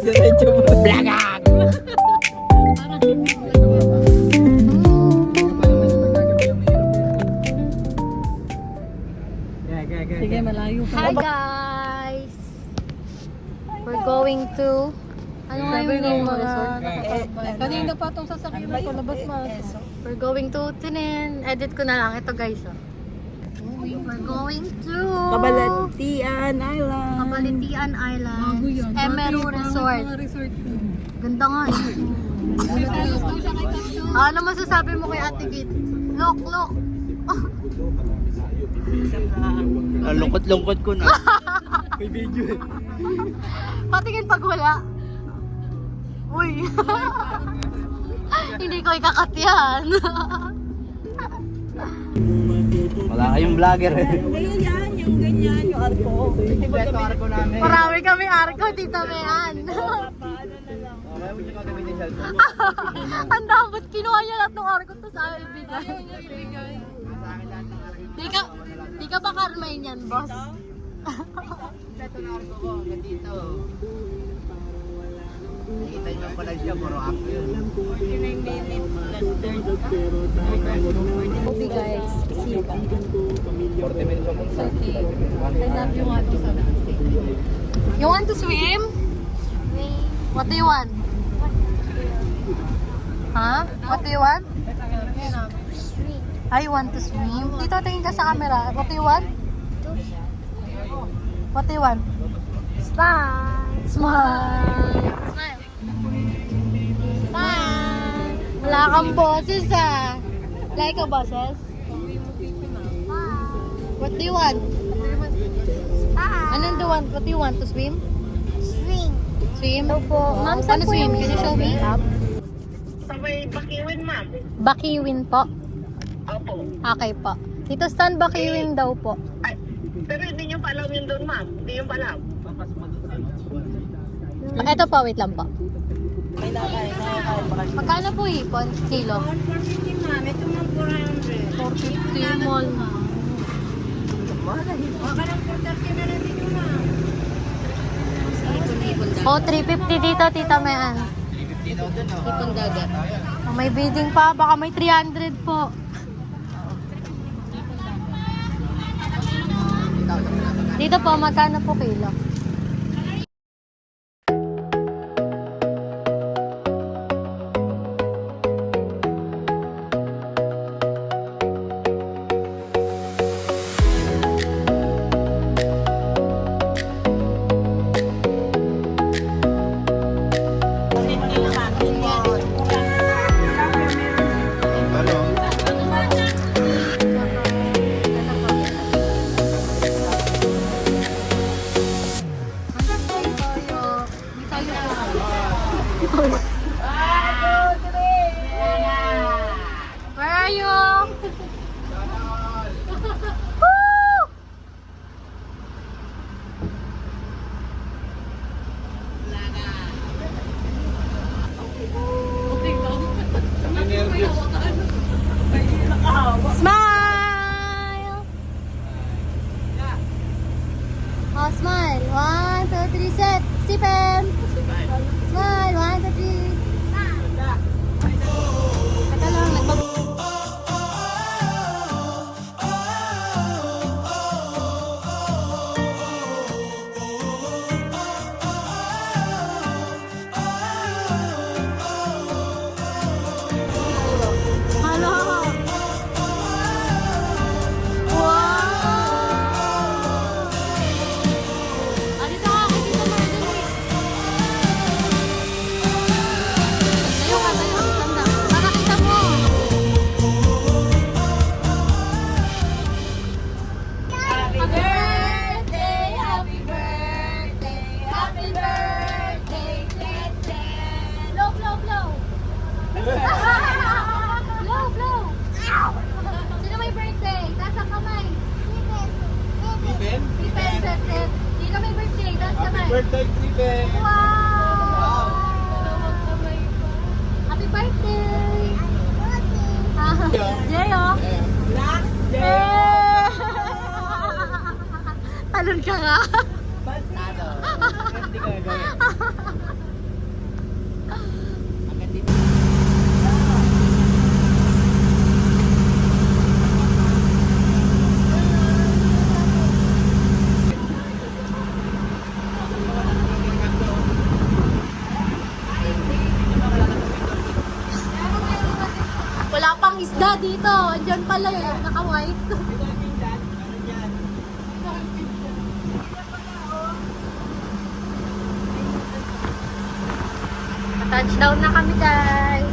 Diretso mo. Blagag! Sige, malayo pa. Hi guys! We're going to... Ano nga yung name mo? Kanina pa itong sasakyan ko, labas masok. We're going to... Edit ko na lang. Ito guys. Oh. We're going to... Cabalatian Island. Cabalitian Island. Emeru Resort. Ganda nga eh. Ano masasabi mo kay Ate Git? Look! Lungkot-lungkot ko na. May video eh. Patingin pag wala. Uy! Hindi ko ikakat yan. Wala kayong vlogger eh. Ayun yan, yung ganyan, yung arko. Ito arko namin. Marami kami arko, Tita Mean. Paano na lang. Kaya mo siya gagamitin sa cellphone. Ang dapat kinuha niya lahat ng arko to sa akin ibigay. Ayaw niya ibigay. Di ka ba Carmine yan, boss? Ito na arko ko, hanggang dito. Nakita niyo pala siya, puro arko yun. 49 minutes plus 30. Okay guys, see you. 40 minutes ako sa I love you nga to sa You want to swim? What do you want? Huh? What do you want? I want to swim. Dito, tingin ka sa camera. What do you want? What do you want? Smile. Smile. Smile. Smile. Wala kang boses ah. Like a boses? What do you want? Anong do you want? What do you want to swim? Swim. Swim? Opo. Ma'am, saan swim? Can you show me? Sa may Bakiwin, ma'am. Bakiwin po. Opo. Okay po. Dito Stan Bakiwin daw po. Ay, pero hindi nyo pa alam yun doon, ma'am. Hindi nyo pa alam. Ito po, wait lang po. Magkano po hipon? Kilo? 450 ma'am, ito ma'am 400. 450 mall. Baka ng 430 na natin yun ma'am. Oh, 350 dito, Tita Mean. 350 daw dun oh. Hipon dagat. Oh, may bidding pa. Baka may 300 po. Dito po, magkano po kilo? Where are you? Woo! Smile! Oh, smile. 1, 2, 3, set. Stephen! Smile. 1, 2, 3. Teka lang, Hello! Wow! Dito ako, dito mo, Tayo ka, tanda. Para kita mo. Happy birthday, happy birthday, happy birthday, Blow, blow, blow. Blow, blow. Sino may birthday? Taas ang kamay. Pipen, Pipen. Sino may birthday? Taas kamay. Birthday, Tripe! Wow! Happy birthday! Jeyo! Talon ka nga! Bastado! hindi ko gagawin. Agad dito. Wala pang isda dito. Diyan pala yun, naka-white. Touchdown na kami, guys.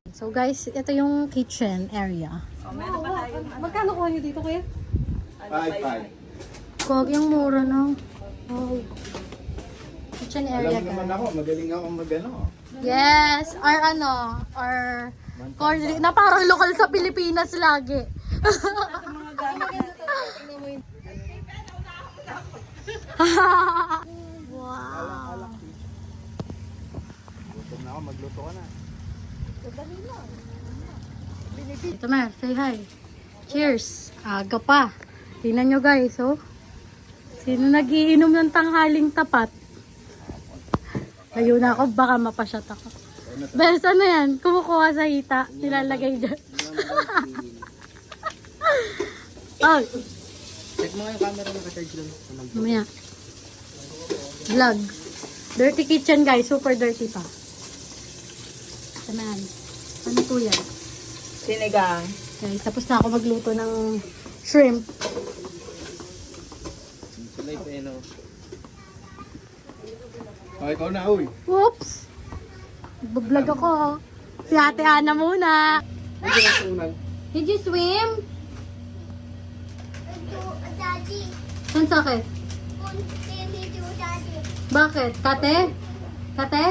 So guys, ito yung kitchen area. Magkano kuha niyo dito, kuya? 5-5. Kuwag yung mura no. Oh. Kitchen area Alam naman guys. ako, magaling ako mag-ano. Yes, or ano, or corn na parang lokal sa Pilipinas lagi. Wow. Gutom na ako, magluto ka na. Ito Mer, say hi. Cheers. Aga pa. Tingnan nyo guys, oh. Sino nagiinom ng tanghaling tapat? Ayun na ako, baka mapasyat ako. Bes, ano yan? Kumukuha sa hita, nilalagay dyan. Oh, Check mo nga yung camera naka-charge lang. mamaya. Vlog. Dirty kitchen guys, super dirty pa. Taman. Ano po yan? Sinigang. Guys, tapos na ako magluto ng shrimp. Sulay pa yun, oh. Oh, ikaw na, uy. Whoops! Nagbablog ako. Si Ate Ana muna. Did you swim? Daddy, Saan sakit? hindi Daddy. Bakit? Kate? Kate?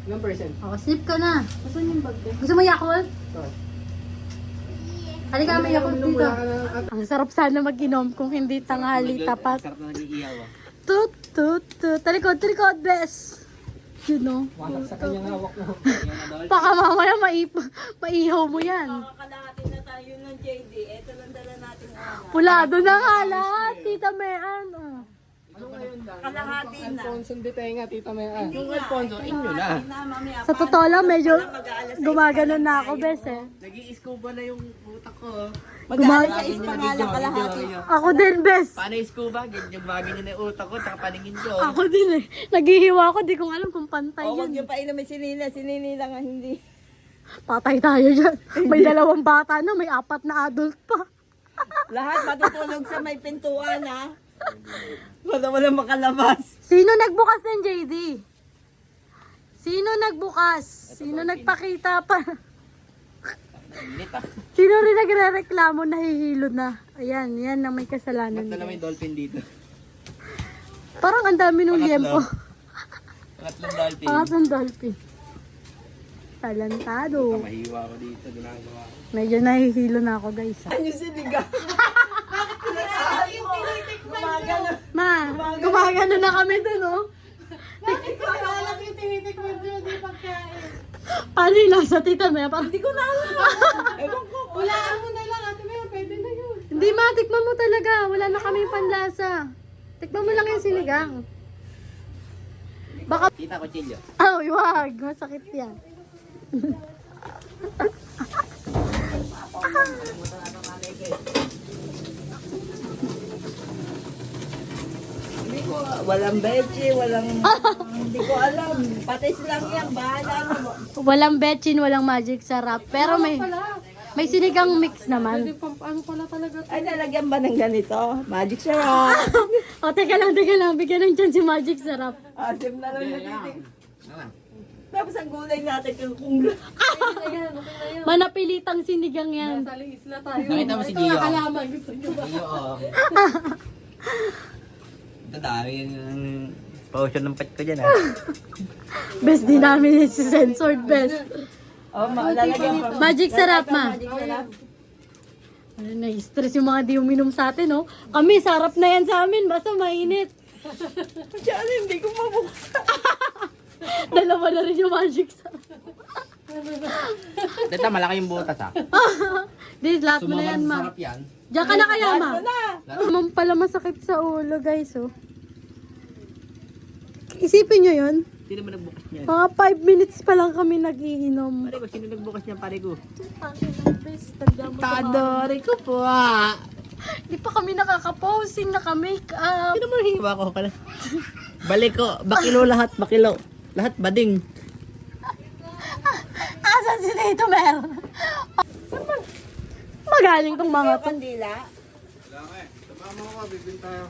Ilang percent? O, sleep ka na. Gusto mo Yakult? Halika, may Yakult dito. Ang sarap sana mag-inom kung hindi tanghali tapat. Sarap na nag-iiyaw ah. Tut, tut, tut. Talikod, bes. You know. Wasak sa kanyang hawak mo. Baka mamaya maihaw mo yan. Kalahati na tayo ng JD. Ito lang dala natin. Pulado na nga lahat, Tita Mean. Oh. Kalahati na. Alfonso de Tenga, tita may Yung Alfonso, inyo na. Sa totoo lang, medyo gumagano na ako, bes eh. Nag-i-scuba na yung utak ko. Mag-aalas sa pangalang kalahati. Ako din, bes. Paano yung scuba? Ganyan bagay na yung utak ko, tsaka paningin ko. Ako din eh. Naghihiwa ako, di ko alam kung pantay O, wag yun. yung painumin si Nina. Si Nina lang ang hindi. Patay tayo dyan. May 2 bata na, may 4 na adult pa. Lahat matutulog sa may pintuan, ha? Wala makalabas. Sino nagbukas ng JD? Sino nagbukas? Sino nagpakita pa? Init ah. Sino rin nagre-reklamo na hihilo na? Ayan, yan ang may kasalanan. Ba't na may guys. dolphin dito? Parang ang dami ng liempo. Pangatlong dolphin. Pangatlong dolphin. Talentado. Mahiwa ko dito, ginagawa ko. Medyo nahihilo na ako, guys. Ano yung siniga? Ma, gumagano na kami dun, oh. Alam yung tinitikman dyan, di pagkain. Paano yung nasa tita Mea? Parang, Hindi ko na alam. Ewan ko. Walaan mo na lang, ate Mea, pwede na yun. hindi ma, tikman mo talaga. Wala na kami panlasa. Tikman mo lang yung sinigang. Baka, Tita ko, chilyo. ay, wag. Masakit yan. Hindi ko, walang beche, hindi ko alam. Patis lang yan, bahala na. Walang betchin, walang magic sarap. Pero may sinigang mix naman. Ay, nalagyan ba ng ganito? Magic syrup. O, teka lang. Bigyan ng chance si magic sarap. Asim na lang natin. Tapos ang gulay natin kung Manapilitang sinigang yan. Nakita mo si Gio? Gio, oh. Ito dami yung potion ng pet ko dyan ah. Best din namin si censored best. oh, lalagyan pa. Magic sarap, ma. Magic syrup. Ano, na-stress yung mga di uminom sa atin, oh. Kami, sarap na yan sa amin. Basta mainit. Diyan, hindi ko mabuksan. 2 na rin yung magic sarap. Dito, malaki yung butas ah. This, last mo na yan, ma. Sarap yan. Diyan ka na kaya, ma. na. Ma'am pala masakit sa ulo, guys, oh. Isipin nyo yun. Sino ba nagbukas niyan? Mga 5 minutes pa lang kami nagiinom. Pare ko, sino nagbukas niyan, pare ko? Tadori ko po ah. Di pa kami nakaka-posing, naka-make up. Sino mo hiwa ko pala? Balik ko, bakilo lahat, bakilo. Lahat bading. Asan si Tito Mer? Magaling tong mga to. Kandila. Wala nga eh. Sumama ko, bibinta ako.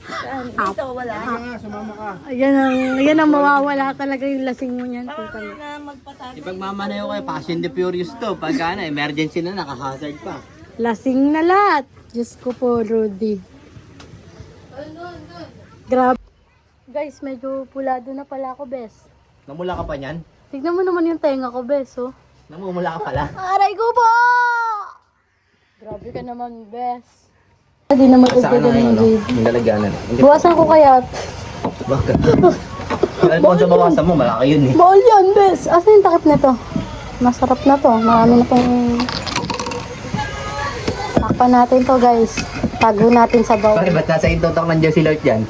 Dito, wala. Wala nga, sumama ka. Ayan ang mawawala talaga yung lasing mo niyan. Tita Mer. Na magpatati. Ipagmamanayo kayo, Fast and the Furious to. Pagka na, emergency na, naka-hazard pa. Lasing na lahat. Diyos ko po, Rudy. Grabe. Guys, medyo pulado na pala ako, bes. Namula ka pa niyan? Tignan mo naman yung tenga ko, bes, oh. Namumula ka pala? Aray ko po! Grabe ka naman, bes. Hindi na matugtog ng JD. Yung lalagyanan. Buwasan ko kaya. Bakit? Alfonso, bawasan mo, malaki yun eh. Bawal yan, bes. Asan yung takip nito? Masarap na to. Marami na tong... Takpan natin to, guys. Tago natin sa bawal. Bakit ba't nasa intotok ng Josie Lord yan?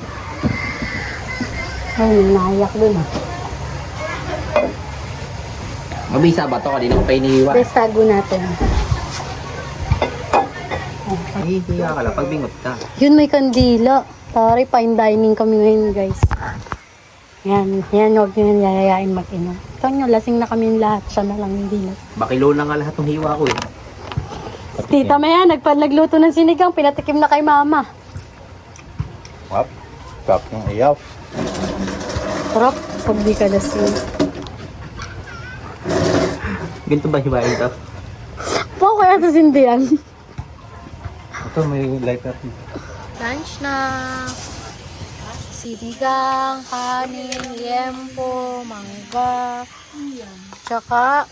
Ay, nahayak dun. Mabisa ba to? Kanina ko pa inihiwa. Bes, tago natin. Ay, hiya ka lang. Pagbingot ka. Yun, may kandila. Sorry, fine dining kami ngayon, guys. Yan, huwag nyo yan yayayain mag-inom. Ito nyo, lasing na kami lahat. Siya na lang hindi na. Bakilo na nga lahat ng hiwa ko eh. Tita Maya, nagluto ng sinigang, pinatikim na kay mama. Wap. Kap ng iyaw. Sarap, pag di ka lasing. Ganito ba hiwain ito? Po, kaya ito sindihan. Ito may lighter. Lunch na. sinigang, kanin, liempo, mangga, tsaka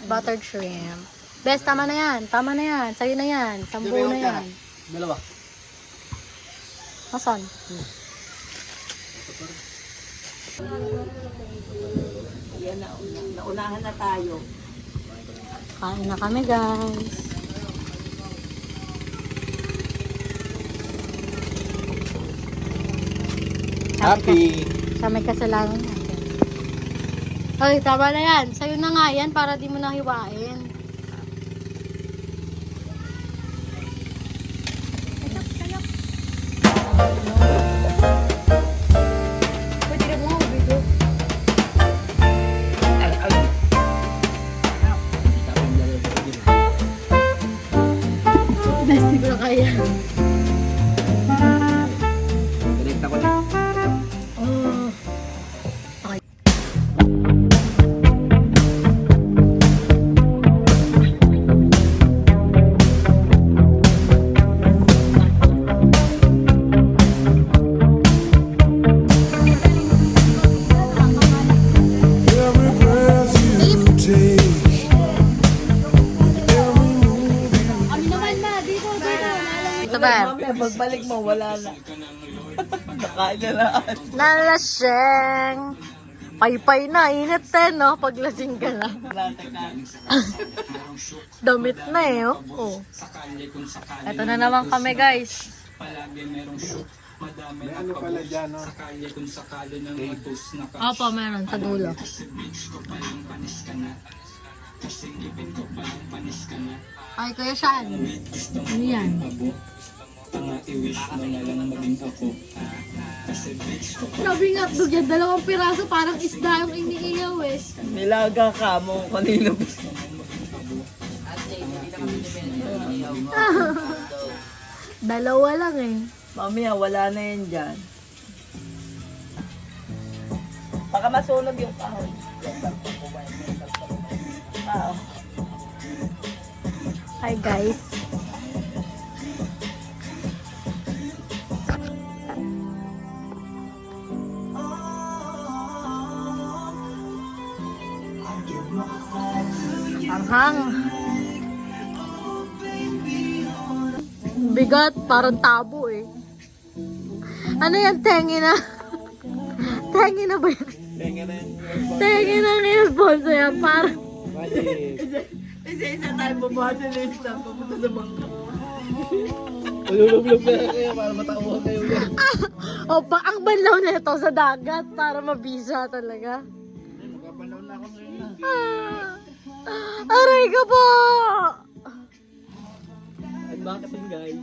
buttered shrimp. Bes, tama na yan. Tama na yan. Sa'yo na yan. Sambu na yan. Dalawa. Asan? Yan na, naunahan na tayo. Kain na kami, guys. Happy! Siya may kasalanan yan. Ay, tama na yan. Sa'yo na nga yan para di mo nahiwain. Pwede ka mo, video. Hindi ko na kaya. Connect ako na. Oh. Every breath you take, every move you Kami naman na, dito. Ito ba? Mamaya, pagbalik mo, wala na. Nakain na lahat. Nalaseng. Paypay na, init eh, no? Paglasing ka na. Damit na eh, oh. Oh. Ito na naman kami, guys. May ano pala dyan, no? Opo, meron sa dulo. Ay, Kuya Sean. Ano yan? Grabe nga, hotdog yan. 2 piraso, parang isda yung iniiyaw eh. Nilaga ka mo kanino. Dalawa lang eh. Mamaya, wala na yan dyan. Baka masunog yung kahon. Wow. Hi guys. Anghang. Bigat, parang tabo eh. Ano yan, tengi na? Tengi na ba yan? Tengi na ngayon, Bonso yan, parang... Isa-isa tayo bumati na yung stamp. Papunta sa bangka. Ululublog na kayo para matauhan kayo. O, ang banlaw na ito sa dagat para mabisa talaga. Magkapanaw na ako ngayon. Aray ka po! Unboxing, guys.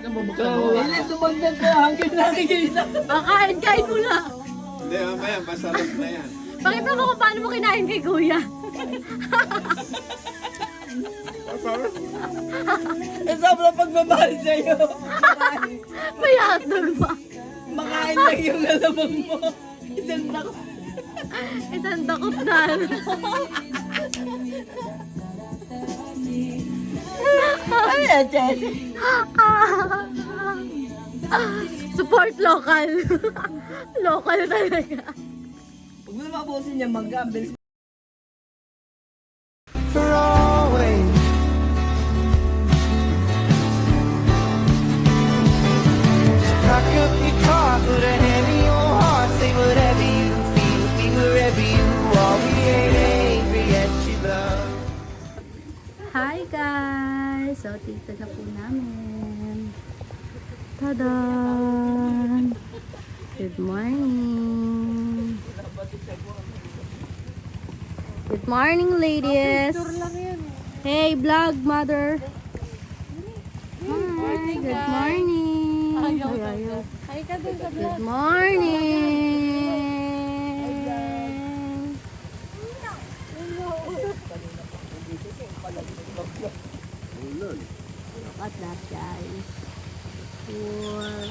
Ilan tumagdag ko hanggang nakikita. Kain mo na. Hindi, mamaya, masarap na yan. Pakita mo kung paano mo kinain kay Kuya. Eh, sobrang pagmamahal sa'yo. May hotdog pa. Makain lang yung alamang mo. Isang dako. Isang dakot na. Ano yan, Jess? Support local. Local talaga. Huwag mo na mabusin niya mag-gambles. for always. Pack up your car, put a hand in your heart, say whatever you feel, be wherever you are. We ain't angry at you, love. Hi guys! So, tita na po namin. Tadan! Good morning! Good morning, ladies! Hey, vlog mother! Hi, good morning! Good morning! Look at that, guys. Cool.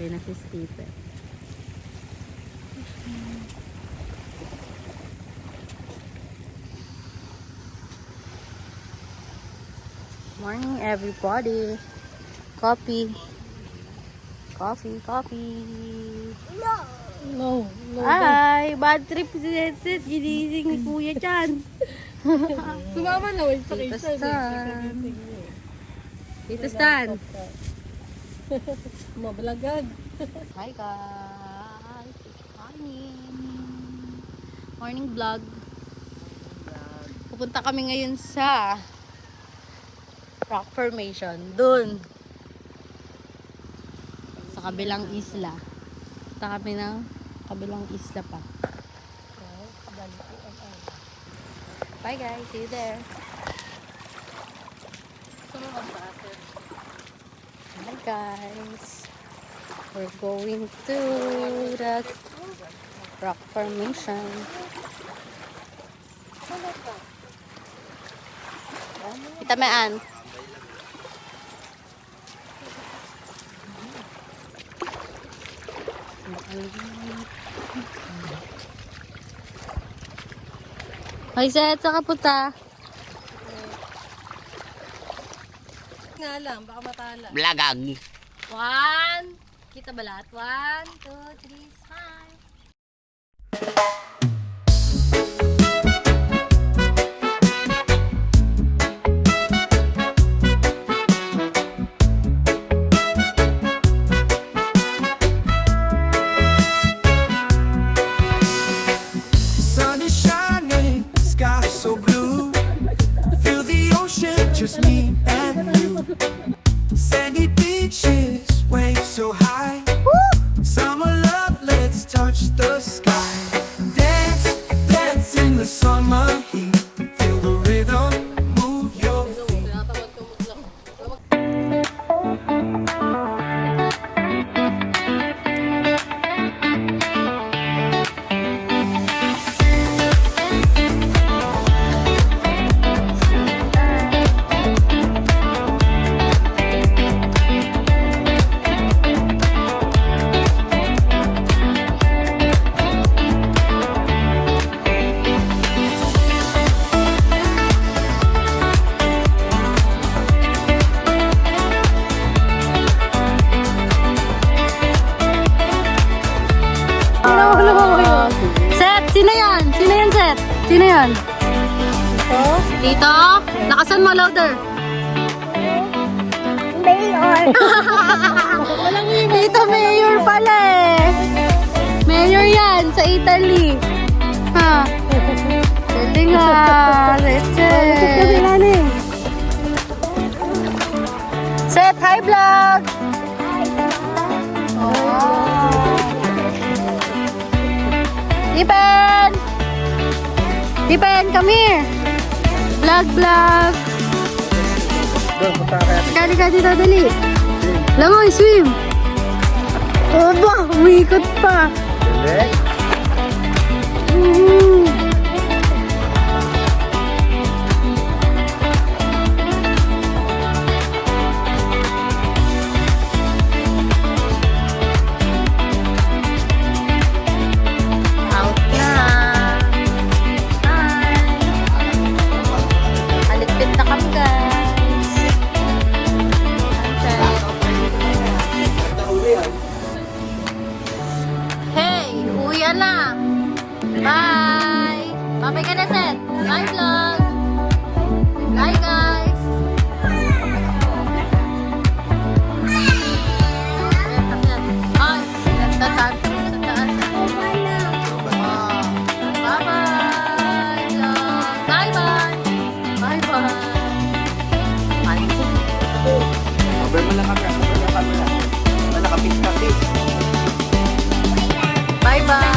Ayun na si Stephen. Morning, everybody. Coffee. Coffee. No. Ay, bad trip si Zetset. Ginising ni Kuya Chan. Sumama na, wait. Tito Stan. Tito Stan. Mabalagad. Hi guys. Morning vlog. Pupunta kami ngayon sa rock formation. Dun. Sa kabilang isla. Punta kami ng kabilang isla pa. Bye guys. See you there. Hi guys. We're going to the rock formation. Kita maan. Hoy, Seth, saan ka punta? Nga lang, baka matala. Blagag. 1. Kita ba lahat? 1, 2, 3, smile. Sun is shining, sky so blue. Feel the ocean, just me and you. Sandy beaches, waves so high. Summer love, let's touch the sky. Dance, dance in the summer heat. Feel the rhythm, move your feet. Seth, sino yan? Sino yan, Seth? Sino yan? Dito? Nakasan mo, louder. Mayor. Dito, mayor pala eh. Mayor yan, sa Italy. Ha? Galing nga. Seth. Seth, hi vlog. Dipen! Dipen, come here! Vlog! Kali ka dito, dali! Langoy, swim! Oba, umikot pa! Out na! Hi! Halitpit na kami, guys! Hey! Uwian na! Bye! Babay ka na, Seth! Bye, vlog! Bye, guys! Ay! Tataan ka mo sa taas. Bye-bye! vlog! Bye-bye! Bye-bye! Abay mo lang kami. Abay mo lang kami. Nakapit-kapit. Bye-bye!